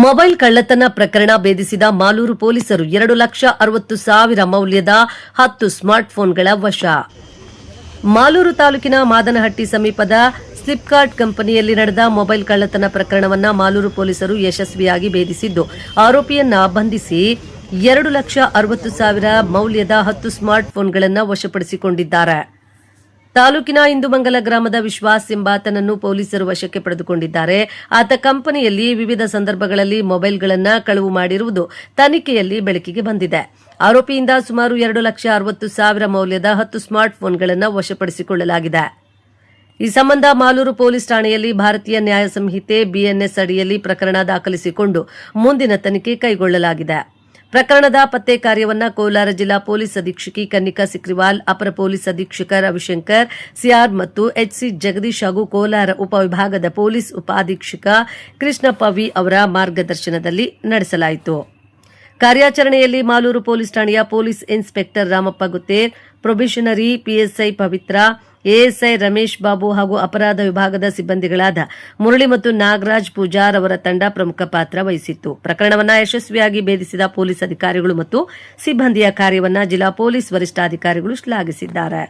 Mobile ಕಳ್ಳತನ ಪ್ರಕರಣ ಭೇದಿಸಿದ ಮಾಲೂರು ಪೊಲೀಸರು 2,60,000 ಮೌಲ್ಯದ 10 ಸ್ಮಾರ್ಟ್ಫೋನ್ಗಳ ವಶ. ಮಾಲೂರು ತಾಲೂಕಿನ ಮಾದನಹಟ್ಟಿ ಸಮೀಪದ ಫ್ಲಿಪ್ಕಾರ್ಟ್ ಕಂಪನಿಯಲ್ಲಿ ನಡೆದ ಮೊಬೈಲ್ ಕಳ್ಳತನ ಪ್ರಕರಣವನ್ನು ಮಾಲೂರು ಪೊಲೀಸರು ಯಶಸ್ವಿಯಾಗಿ ಭೇದಿಸಿದ್ದು, ಆರೋಪಿಯನ್ನ ಬಂಧಿಸಿ 2,60,000 ಮೌಲ್ಯದ 10 ಸ್ಮಾರ್ಟ್ಫೋನ್ಗಳನ್ನು ವಶಪಡಿಸಿಕೊಂಡಿದ್ದಾರೆ. ತಾಲೂಕಿನ ಇಂದುಮಂಗಲ ಗ್ರಾಮದ ವಿಶ್ವಾಸ್ ಎಂಬಾತನನ್ನು ಪೊಲೀಸರು ವಶಕ್ಕೆ ಪಡೆದುಕೊಂಡಿದ್ದಾರೆ. ಆತ ಕಂಪನಿಯಲ್ಲಿ ವಿವಿಧ ಸಂದರ್ಭಗಳಲ್ಲಿ ಮೊಬೈಲ್ಗಳನ್ನು ಕಳವು ಮಾಡಿರುವುದು ತನಿಖೆಯಲ್ಲಿ ಬೆಳಕಿಗೆ ಬಂದಿದೆ. ಆರೋಪಿಯಿಂದ ಸುಮಾರು 2,60,000 ಮೌಲ್ಯದ 10 ಸ್ಮಾರ್ಟ್ಫೋನ್ಗಳನ್ನು ವಶಪಡಿಸಿಕೊಳ್ಳಲಾಗಿದೆ. ಈ ಸಂಬಂಧ ಮಾಲೂರು ಪೊಲೀಸ್ ಠಾಣೆಯಲ್ಲಿ ಭಾರತೀಯ ನ್ಯಾಯ ಸಂಹಿತೆ ಬಿಎನ್ಎಸ್ ಅಡಿಯಲ್ಲಿ ಪ್ರಕರಣ ದಾಖಲಿಸಿಕೊಂಡು ಮುಂದಿನ ತನಿಖೆ ಕೈಗೊಳ್ಳಲಾಗಿದೆ. ಪ್ರಕರಣದ ಪತ್ತೆ ಕಾರ್ಯವನ್ನು ಕೋಲಾರ ಜಿಲ್ಲಾ ಪೊಲೀಸ್ ಅಧೀಕ್ಷಕಿ ಕನ್ನಿಕಾ ಸಿಕ್ರಿವಾಲ್, ಅಪರ ಪೊಲೀಸ್ ಅಧೀಕ್ಷಕ ರವಿಶಂಕರ್ ಸಿಆರ್ ಮತ್ತು ಎಚ್ಸಿ ಜಗದೀಶ್ ಹಾಗೂ ಕೋಲಾರ ಉಪವಿಭಾಗದ ಪೊಲೀಸ್ ಉಪಾಧೀಕ್ಷಕ ಕೃಷ್ಣಪ್ಪ ವಿ ಅವರ ಮಾರ್ಗದರ್ಶನದಲ್ಲಿ ನಡೆಸಲಾಯಿತು. ಕಾರ್ಯಾಚರಣೆಯಲ್ಲಿ ಮಾಲೂರು ಪೊಲೀಸ್ ಠಾಣೆಯ police inspector Ramappa Gutter, probationary PSI Pavithra, ASI Ramesh Babu ಹಾಗೂ ಅಪರಾಧ ವಿಭಾಗದ ಸಿಬ್ಬಂದಿಗಳಾದ ಮುರಳಿ ಮತ್ತು ನಾಗರಾಜ್ ಪೂಜಾರ್ ಅವರ ತಂಡ ಪ್ರಮುಖ ಪಾತ್ರ ವಹಿಸಿತ್ತು. ಪ್ರಕರಣವನ್ನು ಯಶಸ್ವಿಯಾಗಿ ಭೇದಿಸಿದ ಪೊಲೀಸ್ ಅಧಿಕಾರಿಗಳು ಮತ್ತು ಸಿಬ್ಬಂದಿಯ ಕಾರ್ಯವನ್ನು ಜಿಲ್ಲಾ ಪೊಲೀಸ್ ವರಿಷ್ಠಾಧಿಕಾರಿಗಳು ಶ್ಲಾಘಿಸಿದ್ದಾರೆ.